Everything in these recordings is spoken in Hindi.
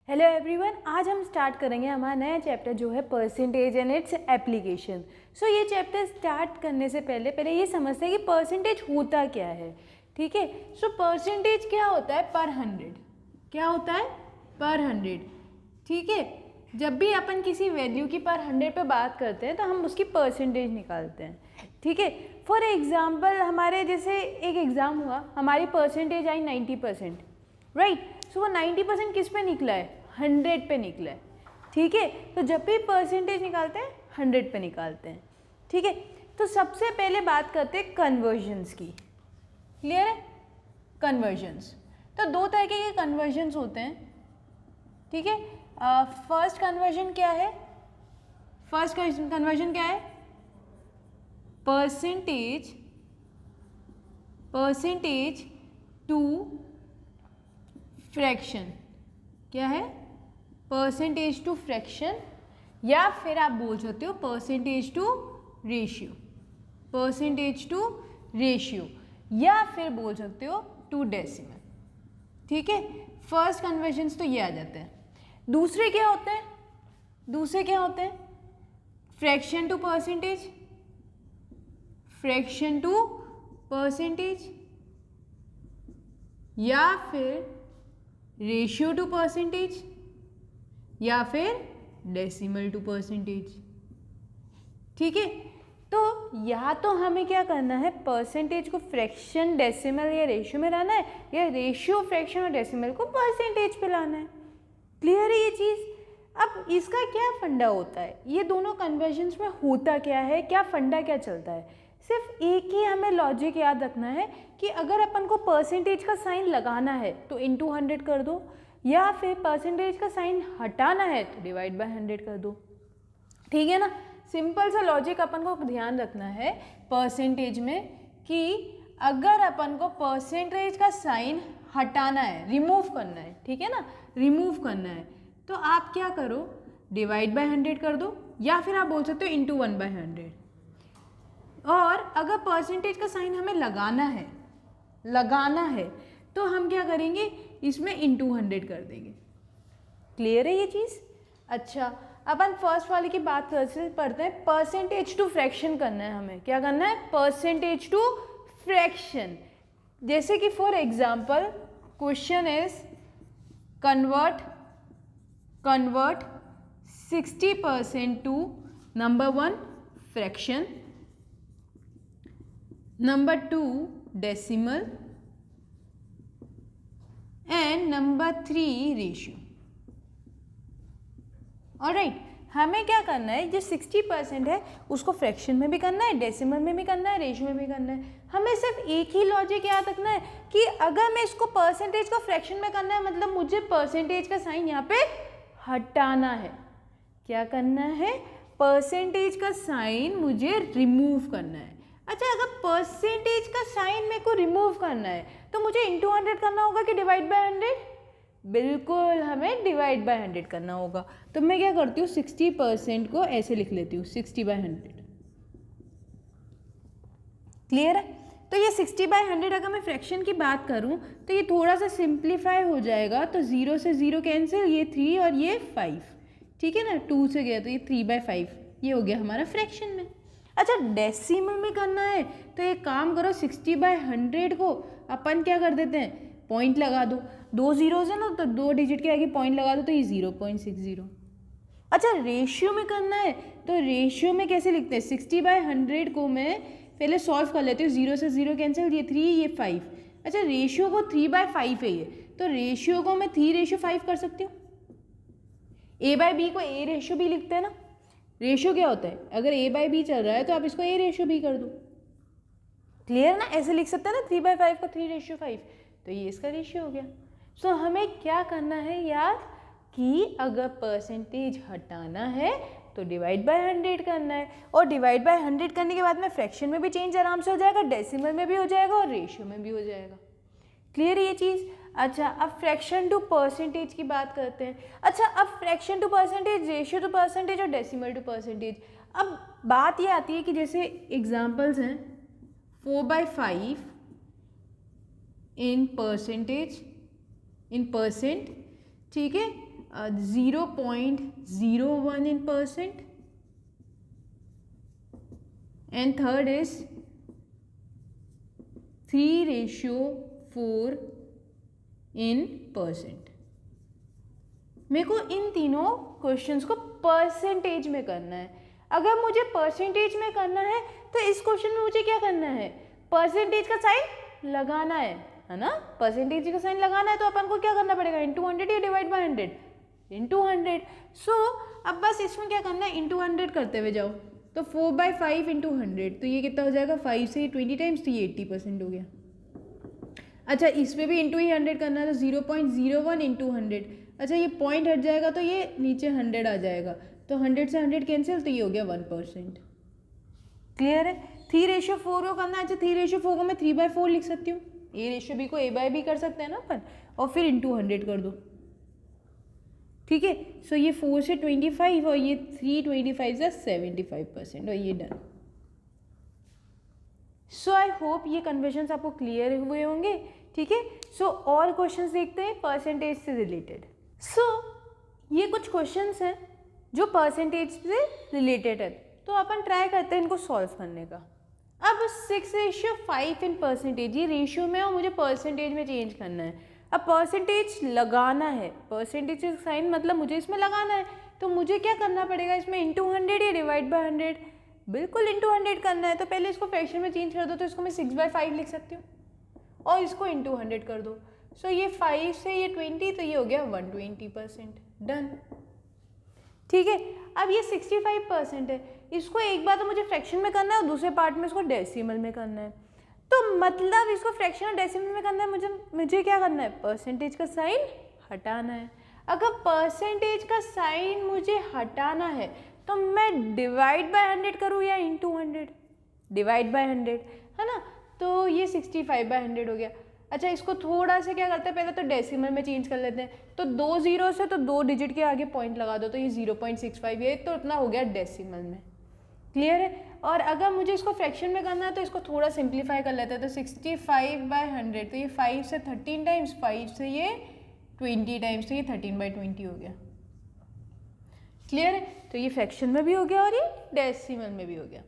हेलो एवरीवन, आज हम स्टार्ट करेंगे हमारा नया चैप्टर जो है परसेंटेज एंड इट्स एप्लीकेशन। सो ये चैप्टर स्टार्ट करने से पहले ये समझते हैं कि परसेंटेज होता क्या है। ठीक है, सो परसेंटेज क्या होता है? पर 100। क्या होता है? पर 100। ठीक है, जब भी अपन किसी वैल्यू की पर 100 पे बात करते हैं तो हम उसकी परसेंटेज निकालते हैं। ठीक है, फॉर एग्जाम्पल हमारे जैसे एक एग्ज़ाम हुआ, हमारी परसेंटेज आई 90%, राइट। सो वो 90% किस पे निकला है? 100 पे निकला है। ठीक है, तो जब भी परसेंटेज निकालते हैं 100 पे निकालते हैं। ठीक है, तो सबसे पहले बात करते हैं कन्वर्जन्स की। क्लियर है? कन्वर्जन्स, तो दो तरह के कन्वर्जन्स होते हैं। ठीक है, फर्स्ट कन्वर्जन क्या है? फर्स्ट कन्वर्जन क्या है? Percentage to fraction. क्या है? परसेंटेज टू फ्रैक्शन, या फिर आप बोल सकते हो percentage to ratio. Percentage to ratio, या फिर बोल सकते हो टू डेसिमल। ठीक है, फर्स्ट कन्वर्जन्स तो ये आ जाते हैं। दूसरे क्या होते हैं? दूसरे क्या होते हैं? Fraction to percentage, fraction to percentage, या फिर रेशियो टू परसेंटेज, या फिर डेसिमल टू परसेंटेज। ठीक है, तो या तो हमें क्या करना है, परसेंटेज को फ्रैक्शन, डेसिमल या रेशियो में लाना है, या रेशियो, फ्रैक्शन और डेसिमल को परसेंटेज पे लाना है। क्लियर है ये चीज़? अब इसका क्या फंडा होता है, ये दोनों कन्वर्जन्स में होता क्या है, क्या फंडा क्या चलता है? सिर्फ एक ही हमें लॉजिक याद रखना है कि अगर अपन को परसेंटेज का साइन लगाना है तो इनटू 100 कर दो, या फिर परसेंटेज का साइन हटाना है तो डिवाइड बाय 100 कर दो। ठीक है ना? सिंपल सा लॉजिक अपन को ध्यान रखना है परसेंटेज में कि अगर अपन को परसेंटेज का साइन हटाना है, रिमूव करना है, ठीक है ना, रिमूव करना है, तो आप क्या करो, डिवाइड बाय 100 कर दो, या फिर आप बोल सकते हो इंटू 1/100। और अगर परसेंटेज का साइन हमें लगाना है तो हम क्या करेंगे, इसमें इंटू 100 कर देंगे। क्लियर है ये चीज़? अच्छा, अपन फर्स्ट वाले की बात पढ़ते हैं। परसेंटेज टू फ्रैक्शन करना है हमें। क्या करना है? Percentage to fraction. जैसे कि for example question is convert 60% to number 1 fraction, number 2 decimal, and number 3 ratio. Alright, हमें क्या करना है, जो 60% है उसको फ्रैक्शन में भी करना है, डेसिमल में भी करना है, रेशियो में भी करना है। हमें सिर्फ एक ही लॉजिक याद रखना है कि अगर मैं इसको परसेंटेज को फ्रैक्शन में करना है, मतलब मुझे परसेंटेज का साइन यहाँ पे हटाना है। क्या करना है? परसेंटेज का साइन मुझे रिमूव करना है। अच्छा, अगर परसेंटेज का साइन मेरे को रिमूव करना है तो मुझे इंटू 100 करना होगा कि डिवाइड बाय 100? बिल्कुल, हमें डिवाइड बाय 100 करना होगा। तो मैं क्या करती हूँ, 60% को ऐसे लिख लेती हूँ, 60/100। क्लियर है? तो ये 60/100 अगर मैं फ्रैक्शन की बात करूँ तो ये थोड़ा सा सिंप्लीफाई हो जाएगा। तो 0 से 0 कैंसिल, ये 3 और ये 5। ठीक है ना, 2 से गया तो ये 3/5, ये हो गया हमारा फ्रैक्शन में। अच्छा, डेसिमल में करना है तो एक काम करो, 60/100 को अपन क्या कर देते हैं, पॉइंट लगा दो। 2 zeros है ना, तो 2 डिजिट के आगे पॉइंट लगा दो, तो ये 0.60। अच्छा, रेशियो में करना है तो रेशियो में कैसे लिखते हैं, 60/100 को मैं पहले सॉल्व कर लेती हूँ। 0 से 0 कैंसिल, ये 3, ये 5। अच्छा, रेशियो को 3/5 है ये, तो रेशियो को मैं 3:5 कर सकती हूँ। A/B को A रेशियो भी लिखते हैं ना। रेशियो क्या होता है, अगर A/B चल रहा है तो आप इसको A रेशियो भी कर दो। क्लियर ना? ऐसे लिख सकते हैं ना, 3/5 को 3:5, तो ये इसका रेशियो हो गया। सो हमें क्या करना है यार, कि अगर परसेंटेज हटाना है तो डिवाइड बाय 100 करना है, और डिवाइड बाय 100 करने के बाद में फ्रैक्शन में भी चेंज आराम से हो जाएगा, डेसिमल में भी हो जाएगा और रेशियो में भी हो जाएगा। क्लियर है ये चीज़? अच्छा, अब फ्रैक्शन टू परसेंटेज की बात करते हैं। अच्छा, अब fraction to percentage, ratio to percentage और डेसिमल टू परसेंटेज। अब बात ये आती है कि जैसे एग्जांपल्स हैं 4/5 इन परसेंटेज, इन परसेंट, ठीक है, 0.01 in percent, and third is 3:4 in percent. मेरे को इन तीनों क्वेश्चंस को परसेंटेज में करना है. अगर मुझे परसेंटेज में करना है तो इस क्वेश्चन में मुझे क्या करना है, परसेंटेज का साइन लगाना है ना. परसेंटेज का साइन लगाना है तो अपन को क्या करना पड़ेगा, इंटू 100 या डिवाइड बाय 100, इंटू 100. सो अब बस इसमें क्या करना है, इंटू 100 करते हुए जाओ. तो 4/5 इंटू 100, तो ये कितना हो जाएगा, 5 से 20 टाइम्स, तो ये 80% हो गया. अच्छा, इसमें भी इंटू ही 100 करना है, तो 0.01 इंटू 100. अच्छा, ये पॉइंट हट जाएगा तो ये नीचे 100 आ जाएगा, तो 100 से 100 कैंसिल, तो ये हो गया 1%. क्लियर है. 3:4 को करना है. अच्छा, 3:4 को मैं 3/4 लिख सकती हूँ. A/B को A/B कर सकते हैं ना अपन, और फिर इंटू 100 कर दो. ठीक है. सो ये 4 से 25 और ये 3/25 से 75%, और ये डन. सो आई होप ये कन्वर्जन्स आपको क्लियर हुए होंगे. ठीक है. सो और क्वेश्चंस देखते हैं परसेंटेज से रिलेटेड. सो ये कुछ क्वेश्चंस हैं जो परसेंटेज से रिलेटेड है, तो अपन ट्राई करते हैं इनको सॉल्व करने का. अब 6:5 इन परसेंटेज, ये रेशियो में और मुझे परसेंटेज में चेंज करना है. अब परसेंटेज लगाना है, परसेंटेज साइन मतलब मुझे इसमें लगाना है, तो मुझे क्या करना पड़ेगा, इसमें इंटू 100 या डिवाइड बाय 100, बिल्कुल इंटू 100 करना है. तो पहले इसको फ्रैक्शन में चेंज कर दो, तो इसको मैं 6/5 लिख सकती हूँ और इसको इंटू 100 कर दो. सो ये 5 से ये 20, तो ये हो गया 120%. डन. ठीक है. अब ये 65% है, इसको एक बार तो मुझे फ्रैक्शन में करना है और दूसरे पार्ट में इसको डेसिमल में करना है. तो मतलब इसको फ्रैक्शन और डेसिमल में करना है, मुझे क्या करना है, परसेंटेज का साइन हटाना है. अगर परसेंटेज का साइन मुझे हटाना है तो मैं डिवाइड बाय 100 करूँ या इंटू 100, डिवाइड बाय 100 है ना. तो ये 65/100 हो गया. अच्छा, इसको थोड़ा सा क्या करते हैं, पहले तो डेसिमल में चेंज कर लेते हैं. तो 2 जीरो से तो 2 डिजिट के आगे पॉइंट लगा दो, तो ये 0.65 है, तो इतना हो गया डेसिमल में. क्लियर है. और अगर मुझे इसको फ्रैक्शन में करना है तो इसको थोड़ा सिंप्लीफाई कर लेते हैं. तो 65/100, तो ये 5 से 13 टाइम्स, 5 से ये 20 टाइम्स, तो ये 13/20 हो गया. क्लियर है. तो ये फ्रैक्शन में भी हो गया और ये डेसिमल में भी हो गया.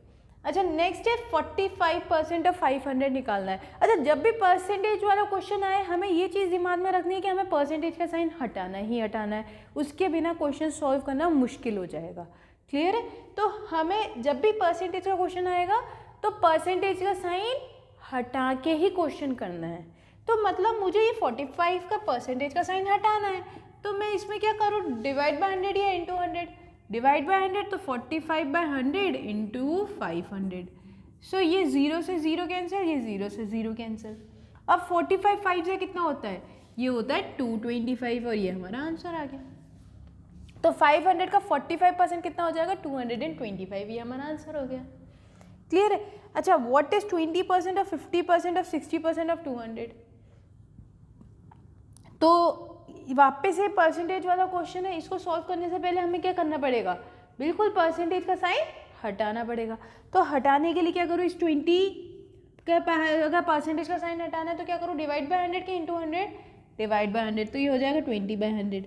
अच्छा, नेक्स्ट है 45% ऑफ 500 निकालना है. अच्छा, जब भी परसेंटेज वाला क्वेश्चन आए हमें ये चीज़ दिमाग में रखनी है कि हमें परसेंटेज का साइन हटाना ही हटाना है, उसके बिना क्वेश्चन सॉल्व करना मुश्किल हो जाएगा. क्लियर है. तो हमें जब भी परसेंटेज का क्वेश्चन आएगा तो परसेंटेज का साइन हटा के ही क्वेश्चन करना है. तो मतलब मुझे ये 45 का परसेंटेज का साइन हटाना है, तो मैं इसमें क्या करूँ, डिवाइड बाय 100 या इंटू 100. डिवाइड बाय 100 तो 45/100 इंटू 500. सो ये 0 से 0 कैंसिल, ये 0 से 0 कैंसिल. अब 45 5 से कितना होता है, ये होता है 225, और ये हमारा आंसर आ गया. तो 500 का 45% कितना हो जाएगा, 225, ये हमारा आंसर हो गया. क्लियर है. अच्छा, what is 20% of 50% of 60% of 200. तो वापस से परसेंटेज वाला क्वेश्चन है, इसको सॉल्व करने से पहले हमें क्या करना पड़ेगा, बिल्कुल परसेंटेज का साइन हटाना पड़ेगा. तो हटाने के लिए क्या करूँ, इस 20 का अगर परसेंटेज का साइन हटाना है तो क्या करूँ, डिवाइड बाय 100 के इंटू 100, डिवाइड बाय 100, तो ये हो जाएगा 20/100.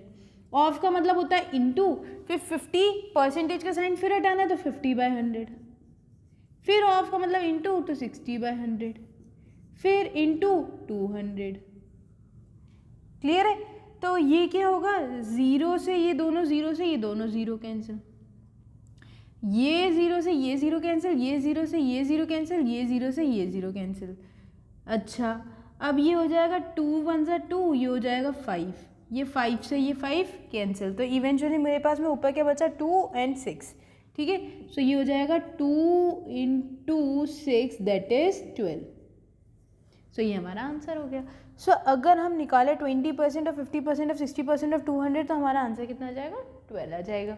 ऑफ का मतलब होता है इंटू, फिर 50 परसेंटेज का साइन फिर हटाना है तो 50/100, फिर ऑफ का मतलब इंटू, तो 60/100, फिर इंटू 200. क्लियर है. तो ये क्या होगा, 0 से ये दोनों 0 से ये दोनों 0 कैंसिल, ये 0 से ये 0 कैंसिल, ये 0 से ये 0 कैंसिल, ये 0 से ये 0 कैंसिल. अच्छा, अब ये हो जाएगा 2 1 ज़ा 2, ये हो जाएगा 5, ये 5 से ये 5 कैंसिल. तो इवेंचुअली मेरे पास में ऊपर क्या बचा, 2 और 6. ठीक है. सो ये हो जाएगा 2 × 6, दैट इज 12. सो ये हमारा आंसर हो गया. सो अगर हम निकालें 20% और 50% और 60% ऑफ 200, तो हमारा आंसर कितना आ जाएगा, 12 आ जाएगा.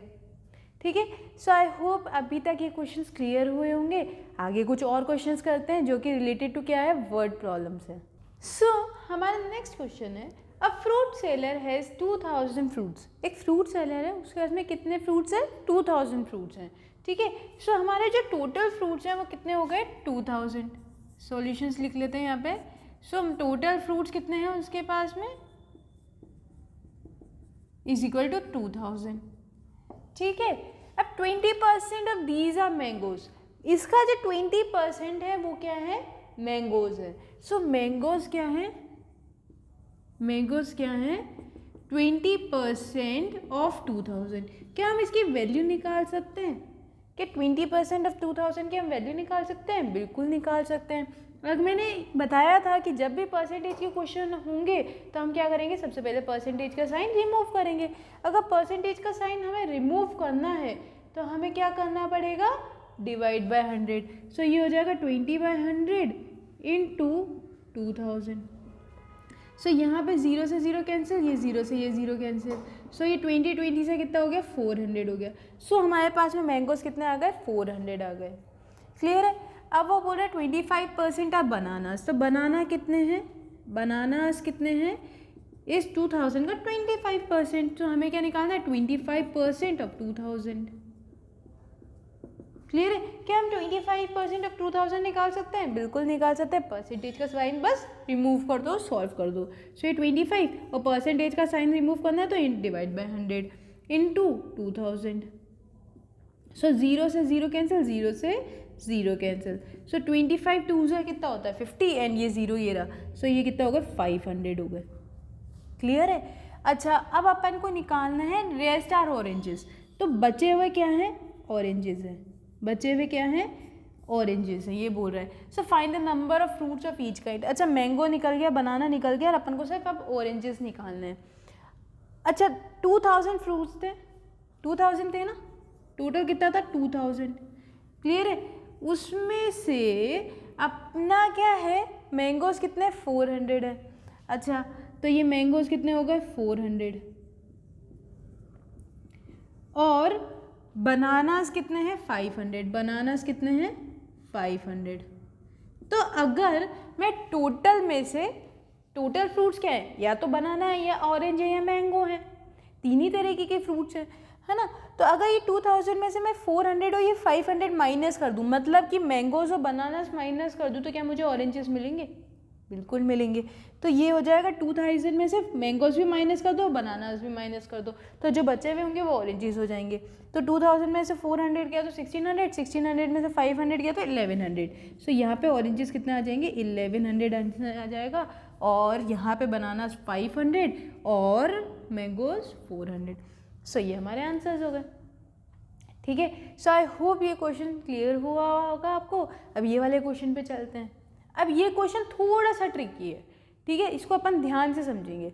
ठीक है. सो आई होप अभी तक ये क्वेश्चंस क्लियर हुए होंगे. आगे कुछ और क्वेश्चंस करते हैं जो कि रिलेटेड टू क्या है, वर्ड प्रॉब्लम्स है. सो हमारा नेक्स्ट क्वेश्चन है, a fruit seller has 2000 fruits. एक फ्रूट सेलर है, उसके पास में कितने फ्रूट्स हैं, 2000 फ्रूट्स हैं. ठीक है. सो हमारे जो टोटल फ्रूट्स हैं वो कितने हो गए, 2000. सॉल्यूशंस लिख लेते हैं यहाँ पे. सो टोटल फ्रूट्स कितने हैं उसके पास में, इज इक्वल टू 2000। ठीक है, अब 20% ऑफ दीज आर मैंगोज, इसका जो 20% है वो क्या है, मैंगोज है। सो मैंगोज क्या है, मैंगोज क्या है, 20% ऑफ 2000। क्या हम इसकी वैल्यू निकाल सकते हैं, क्या 20% ऑफ 2000 की हम वैल्यू निकाल सकते हैं, बिल्कुल निकाल सकते हैं। अगर मैंने बताया था कि जब भी परसेंटेज के क्वेश्चन होंगे तो हम क्या करेंगे, सबसे पहले परसेंटेज का साइन रिमूव करेंगे। अगर परसेंटेज का साइन हमें रिमूव करना है तो हमें क्या करना पड़ेगा, डिवाइड बाय 100। सो ये हो जाएगा 20/100 इंटू 2000। सो यहाँ पे 0 से 0 कैंसिल, ये 0 से ये 0 कैंसिल। सो ये 20 से कितना हो गया, 400 हो गया। सो हमारे पास में मैंगोज कितने आ गए, 400 आ गए। क्लियर है। अब वो बोल रहा है 25% ऑफ बनानास, तो बनाना कितने हैं, बनानास कितने हैं, इस 2000 का 25%। तो हमें क्या निकालना है, 25% ऑफ 2000। क्लियर है। क्या हम 25% ऑफ 2000 निकाल सकते हैं, बिल्कुल निकाल सकते हैं। परसेंटेज का साइन बस रिमूव कर दो, सॉल्व कर दो। सो ये 25 और परसेंटेज का साइन रिमूव करना है तो डिवाइड बाय 100 इंटू 2000। सो 0 से 0 कैंसिल, 0 से 0 कैंसिल। सो 25 2 से कितना होता है 50 एंड ये 0 ये रहा। सो ये कितना हो गया, 500 हो गए। क्लियर है। अच्छा, अब अपन को निकालना है रेस्ट आर ऑरेंजेस। तो बचे हुए क्या हैं, ऑरेंजेस हैं, बचे हुए क्या हैं, ऑरेंजेस हैं, ये बोल रहा है। So find the number of fruits of each kind. अच्छा, मैंगो निकल गया, बनाना निकल गया और अपन को सिर्फ अब ऑरेंजेस निकालने हैं। अच्छा, 2000 फ्रूट्स थे, 2000 थे ना, टोटल कितना था 2000। क्लियर है। उसमें से अपना क्या है, मैंगोज कितने, 400 है। अच्छा, तो ये मैंगोज कितने हो गए, 400 और बनानास कितने हैं, 500। बनानास कितने हैं, 500। तो अगर मैं टोटल में से, टोटल फ्रूट्स क्या है, या तो बनाना है या ऑरेंज है या मैंगो है, तीन ही तरीके के फ्रूट्स हैं, है ना। तो अगर ये 2000 में से मैं 400 और ये 500 माइनस कर दूँ, मतलब कि मैंगोज और बनानास माइनस कर दूँ, तो क्या मुझे ऑरेंजेस मिलेंगे, बिल्कुल मिलेंगे। तो ये हो जाएगा 2000 में से मैंगोज भी माइनस कर दो, बनानास भी माइनस कर दो, तो जो बचे हुए होंगे वो ऑरेंजेस हो जाएंगे। तो 2000 में से 400 किया तो 1600, 1600 में से 500 किया तो 1100। सो यहाँ पे ऑरेंजेस कितने आ जाएंगे, 1100 आ जाएगा, और यहाँ पे बनानास 500 और मैंगोज 400। सो ये हमारे आंसर्स हो गए। ठीक है। सो आई होप ये क्वेश्चन क्लियर हुआ होगा आपको। अब ये वाले क्वेश्चन पे चलते हैं। अब ये क्वेश्चन थोड़ा सा ट्रिकी है, ठीक है, इसको अपन ध्यान से समझेंगे।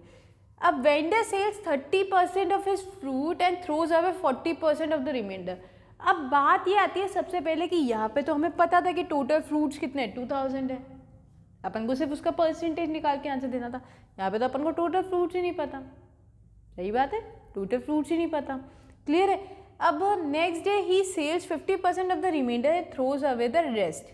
अब vendor sells 30% of his fruit and throws away 40% of the remainder. अब बात ये आती है सबसे पहले कि यहाँ पे तो हमें पता था कि टोटल फ्रूट्स कितने 2000 है, अपन को सिर्फ उसका परसेंटेज निकाल के आंसर देना था। यहाँ पे तो अपन को टोटल फ्रूट्स ही नहीं पता, सही बात है, टोटल फ्रूट्स ही नहीं पता। क्लियर है। अब next day he sells 50% of the remainder and throws away the rest.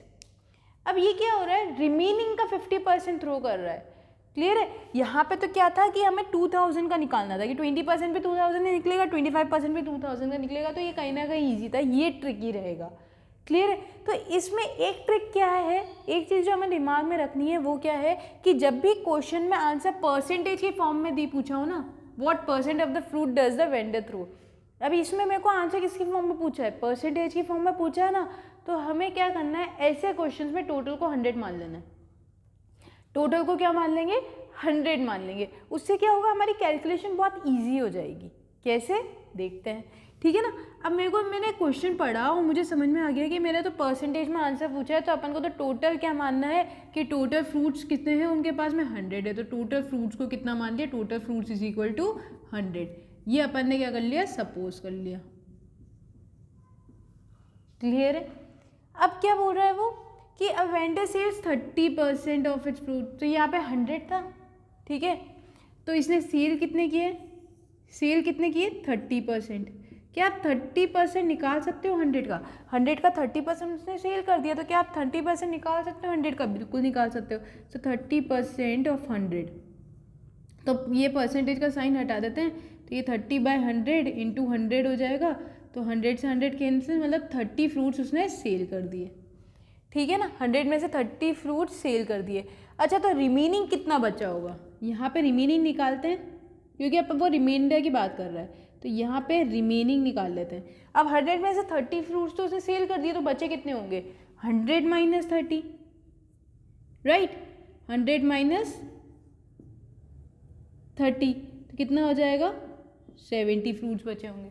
अब ये क्या हो रहा है, रिमेनिंग का 50% थ्रो कर रहा है। क्लियर है। यहाँ पे तो क्या था कि हमें 2000 का निकालना था कि 20% पे 2000 नहीं निकलेगा, 25% पे 2000 का निकलेगा, तो ये कहीं ना कहीं ईजी था, ये ट्रिकी रहेगा। क्लियर है। तो इसमें एक ट्रिक क्या है, एक चीज़ जो हमें दिमाग में रखनी है वो क्या है कि जब भी क्वेश्चन में आंसर परसेंटेज के फॉर्म में दी पूछा हो ना, what percent of the fruit does the vendor throw. अभी इसमें मेरे को आंसर किसके फॉर्म में पूछा है, परसेंटेज के फॉर्म में पूछा है ना, तो हमें क्या करना है, ऐसे क्वेश्चंस में टोटल को 100 मान लेना है। टोटल को क्या मान लेंगे, 100 मान लेंगे। उससे क्या होगा, हमारी कैलकुलेशन बहुत इजी हो जाएगी। कैसे, देखते हैं। ठीक है ना। अब मैंने क्वेश्चन पढ़ा और मुझे समझ में आ गया कि मेरा तो परसेंटेज में आंसर पूछा है, तो अपन को तो टोटल क्या मानना है कि टोटल फ्रूट्स कितने हैं उनके पास में 100 है, तो टोटल फ्रूट्स को कितना मान लिया, total fruits is equal to 100। ये अपन ने क्या कर लिया, सपोज कर लिया। क्लियर है। अब क्या बोल रहा है वो कि a vendor sells 30% of its fruit, तो यहाँ पे 100 था, ठीक है, तो इसने सेल कितने किए, सेल कितने किए 30%। क्या आप 30% निकाल सकते हो 100 का, 100 का 30% उसने सेल कर दिया, तो क्या आप 30% निकाल सकते हो 100 का, बिल्कुल निकाल सकते हो। तो 30% ऑफ 100, तो ये परसेंटेज का साइन हटा देते हैं, तो ये 30/100 इंटू 100 हो जाएगा, तो 100 से 100 कैंसिल, मतलब 30 फ्रूट्स उसने सेल कर दिए। ठीक है ना, 100 में से 30 फ्रूट्स सेल कर दिए। अच्छा, तो रिमेनिंग कितना बचा होगा, यहाँ पे रिमेनिंग निकालते हैं। क्योंकि अब वो रिमाइंडर की बात कर रहा है, तो यहाँ पे रिमेनिंग निकाल लेते हैं। अब 100 में से 30 फ्रूट्स तो उसने सेल कर दिए, तो बचे कितने होंगे? 100 माइनस 30, राइट? 100 माइनस 30 तो कितना हो जाएगा? 70 फ्रूट्स बचे होंगे।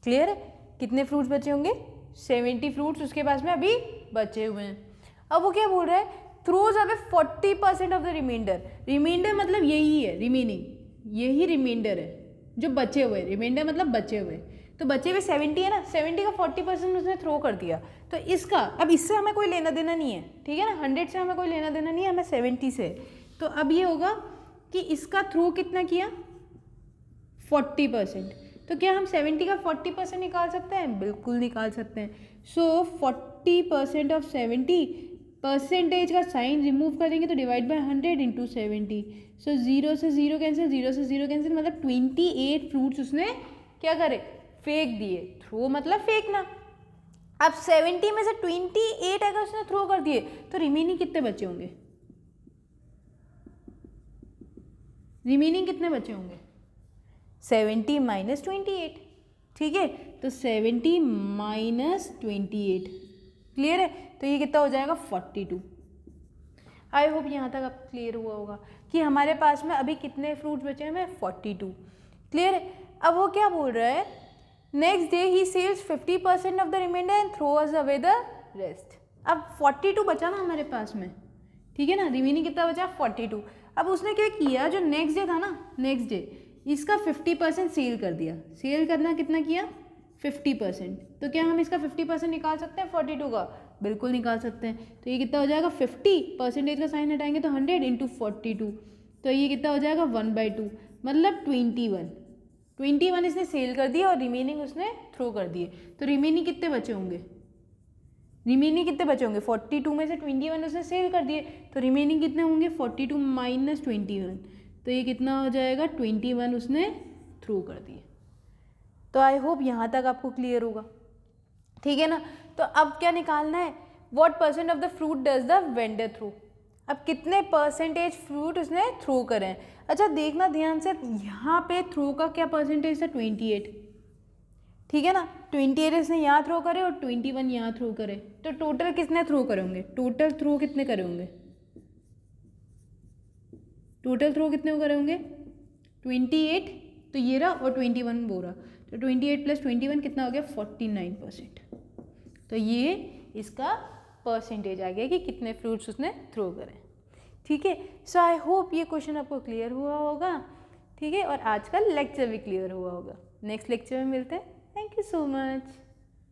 क्लियर है? कितने फ्रूट्स बचे होंगे? 70 फ्रूट्स उसके पास में अभी बचे हुए हैं। अब वो क्या बोल रहा है? Throws away 40% of the remainder. Remainder मतलब यही है, रिमेनिंग, यही रिमाइंडर है जो बचे हुए। रिमाइंडर मतलब बचे हुए, तो बचे हुए 70 है ना, 70 का 40% उसने थ्रो कर दिया। तो इसका अब इससे हमें कोई लेना देना नहीं है, ठीक है ना, 100 से हमें कोई लेना देना नहीं है, हमें 70 से। तो अब ये होगा कि इसका थ्रो कितना किया? 40%। तो क्या हम 70 का 40% निकाल सकते हैं? बिल्कुल निकाल सकते हैं। सो 40% ऑफ 70, परसेंटेज का साइन रिमूव करेंगे तो डिवाइड बाय 100 इंटू 70। सो 0 से 0 कैंसिल, 0 से 0 कैंसिल, मतलब 28 फ्रूट्स उसने क्या करे? फेंक दिए। थ्रो मतलब फेंकना। अब 70 में से 28 अगर उसने थ्रो कर दिए तो रिमेनिंग कितने बचे होंगे? रिमेनिंग कितने बचे होंगे? 70 माइनस 28, ठीक है, तो 70 माइनस 28, क्लियर है? तो ये कितना हो जाएगा? 42। आई होप यहाँ तक अब क्लियर हुआ होगा कि हमारे पास में अभी कितने फ्रूट्स बचे हैं? 42, क्लियर है? अब वो क्या बोल रहा है? Next day he sells 50% of the remainder and throws away the rest. अब 42 बचा ना हमारे पास में, ठीक है ना, रिमेनिंग कितना बचा? 42। अब उसने क्या किया, जो नेक्स्ट डे था ना, नेक्स्ट डे इसका 50% सेल कर दिया। सेल करना कितना किया? 50%। तो क्या हम इसका 50% निकाल सकते हैं 42 का? बिल्कुल निकाल सकते हैं। तो ये कितना हो जाएगा? 50, परसेंटेज का साइन हटाएंगे तो 100 इंटू 42, तो ये कितना हो जाएगा? 1/2, मतलब 21 इसने सेल कर दिया और रिमेनिंग उसने थ्रो कर दिए। तो रिमेनिंग कितने बचे होंगे? 42 में से 21 उसने सेल कर दिए, तो रिमेनिंग कितने होंगे? 42 माइनस 21, तो ये कितना हो जाएगा? 21 उसने थ्रो कर दिए। तो आई होप यहाँ तक आपको क्लियर होगा, ठीक है ना। तो अब क्या निकालना है? What percent of the fruit does the vendor throw. अब कितने परसेंटेज फ्रूट उसने थ्रो करे हैं? अच्छा देखना ध्यान से, यहाँ पे थ्रो का क्या परसेंटेज था? 28, ठीक है ना, 28 इसने यहाँ थ्रो करे और 21 यहाँ थ्रो करे, तो टोटल कितने थ्रो करे होंगे? टोटल थ्रो कितने करे होंगे? टोटल थ्रो कितने करे होंगे? 28, तो ये रहा, और 21 वो रहा, तो 28 प्लस 21 कितना हो गया? 49%। तो ये इसका परसेंटेज आ गया कि कितने फ्रूट्स उसने थ्रो करे, ठीक है। सो आई होप ये क्वेश्चन आपको क्लियर हुआ होगा, ठीक है, और आज का लेक्चर भी क्लियर हुआ होगा। नेक्स्ट लेक्चर में मिलते हैं। Thank you so much.